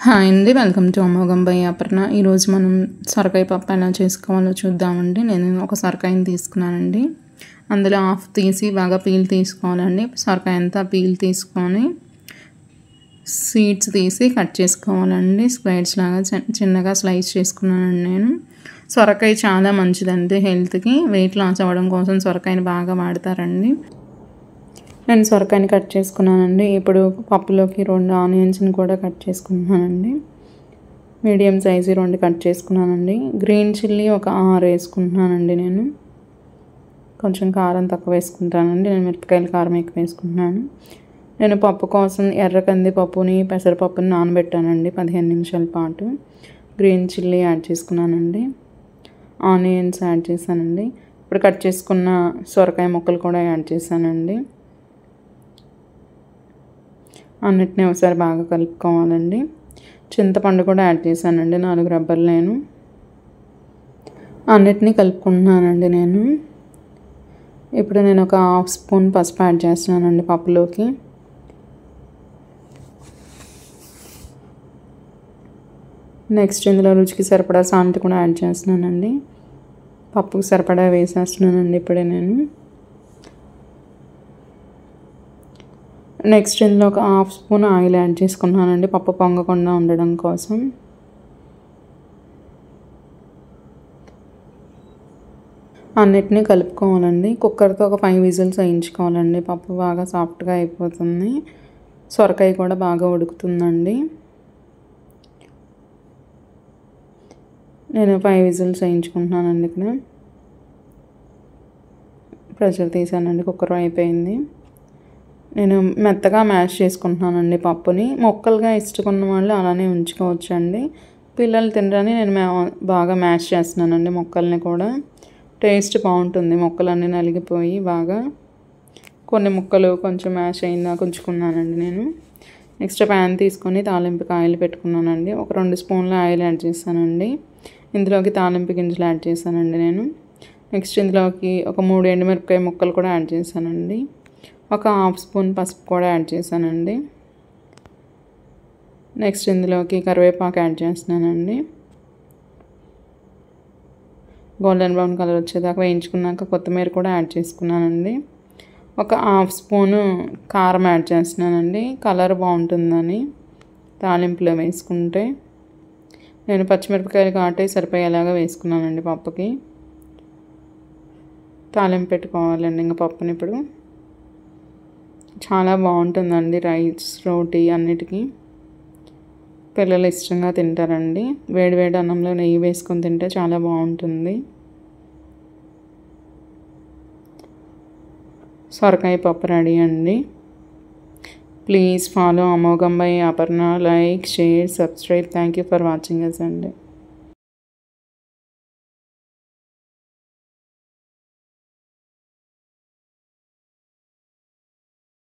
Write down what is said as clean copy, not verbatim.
Hi అండి, welcome to అమోఘం by Aparna. ఈరోజు మనం సొరకాయ పప్పు ఎలా చేసుకోవాలో చూద్దామండి. నేను ఒక సొరకాయని తీసుకున్నానండి. అందులో హాఫ్ తీసి బాగా పీల్ తీసుకోవాలండి. సొరకాయ అంతా పీల్ తీసుకొని సీడ్స్ తీసి కట్ చేసుకోవాలండి. స్క్వేర్స్ లాగా చిన్నగా స్లైస్ చేసుకున్నానండి. నేను సొరకాయ చాలా మంచిదండి హెల్త్కి. వెయిట్ లాస్ అవ్వడం కోసం సొరకాయని బాగా వాడతారండి. నేను సొరకాయని కట్ చేసుకున్నానండి. ఇప్పుడు పప్పులోకి 2 ఆనియన్స్ని కూడా కట్ చేసుకుంటున్నానండి. మీడియం సైజు 2 కట్ చేసుకున్నానండి. గ్రీన్ చిల్లీ ఒక 6 వేసుకుంటున్నానండి. నేను కొంచెం కారం తక్కువ వేసుకుంటానండి. నేను మిరపకాయల కారం ఎక్కువ వేసుకుంటున్నాను. నేను పప్పు కోసం ఎర్ర కందిపప్పుని పెసరపప్పుని నానబెట్టానండి 15 నిమిషాల పాటు. గ్రీన్ చిల్లీ యాడ్ చేసుకున్నానండి. ఆనియన్స్ యాడ్ చేశానండి. ఇప్పుడు కట్ చేసుకున్న సొరకాయ ముక్కలు కూడా యాడ్ చేశానండి. అన్నిటినీ ఒకసారి బాగా కలుపుకోవాలండి. చింతపండు కూడా యాడ్ చేశానండి, 4 రబ్బర్లు. నేను అన్నిటినీ కలుపుకుంటున్నానండి. ఇప్పుడు నేను ఒక హాఫ్ స్పూన్ పసుపు యాడ్ చేస్తున్నానండి పప్పులోకి. నెక్స్ట్ ఇందులో రుచికి సరిపడా సాల్ట్ కూడా యాడ్ చేస్తున్నానండి. పప్పుకి సరిపడా వేసేస్తున్నానండి ఇప్పుడే నేను. నెక్స్ట్ ఇందులో ఒక హాఫ్ స్పూన్ ఆయిల్ యాడ్ చేసుకున్నానండి పప్పు పొంగకుండా ఉండడం కోసం. అన్నిటినీ కలుపుకోవాలండి. కుక్కర్తో ఒక 5 విజిల్స్ వేయించుకోవాలండి. పప్పు బాగా సాఫ్ట్గా అయిపోతుంది. సొరకాయ కూడా బాగా ఉడుకుతుందండి. నేను 5 విజిల్స్ వేయించుకుంటున్నానండి. ఇక్కడ ప్రెషర్ తీసానండి. కుక్కర్ అయిపోయింది. నేను మెత్తగా మ్యాష్ చేసుకుంటున్నానండి పప్పుని. మొక్కలుగా ఇష్టకున్న వాళ్ళు అలానే ఉంచుకోవచ్చండి. పిల్లలు తినరని నేను బాగా మ్యాష్ చేస్తున్నానండి మొక్కల్ని కూడా. టేస్ట్ బాగుంటుంది. మొక్కలన్నీ నలిగిపోయి బాగా కొన్ని ముక్కలు కొంచెం మ్యాష్ అయిందాక ఉంచుకున్నానండి నేను. నెక్స్ట్ ప్యాన్ తీసుకొని తాలింపుకి ఆయిల్ పెట్టుకున్నానండి. ఒక 2 స్పూన్ల ఆయిల్ యాడ్ చేశానండి. ఇందులోకి తాలింపు గింజలు యాడ్ చేశానండి నేను. నెక్స్ట్ ఇందులోకి ఒక 3 ఎండుమిరపకాయ ముక్కలు కూడా యాడ్ చేశానండి. ఒక హాఫ్ స్పూన్ పసుపు కూడా యాడ్ చేశానండి. నెక్స్ట్ ఇందులోకి కరివేపాకు యాడ్ చేస్తున్నానండి. గోల్డెన్ బ్రౌన్ కలర్ వచ్చేదాకా వేయించుకున్నాక కొత్తిమీర కూడా యాడ్ చేసుకున్నానండి. ఒక హాఫ్ స్పూను కారం యాడ్ చేస్తున్నానండి, కలర్ బాగుంటుందని తాలింపులో వేసుకుంటే. నేను పచ్చిమిరపకాయలు ఘాటే సరిపోయేలాగా వేసుకున్నానండి పప్పుకి. తాలింపు పెట్టుకోవాలండి ఇంకా పప్పుని. ఇప్పుడు చాలా బాగుంటుందండి రైస్, రోటీ అన్నిటికీ. పిల్లలు ఇష్టంగా తింటారండి. వేడివేడి అన్నంలో నెయ్యి వేసుకొని తింటే చాలా బాగుంటుంది. సొరకాయ పప్పు రెడీ అండి. ప్లీజ్ ఫాలో అమోఘం by Aparna. Like, share, subscribe. Thank you for watching us అండి.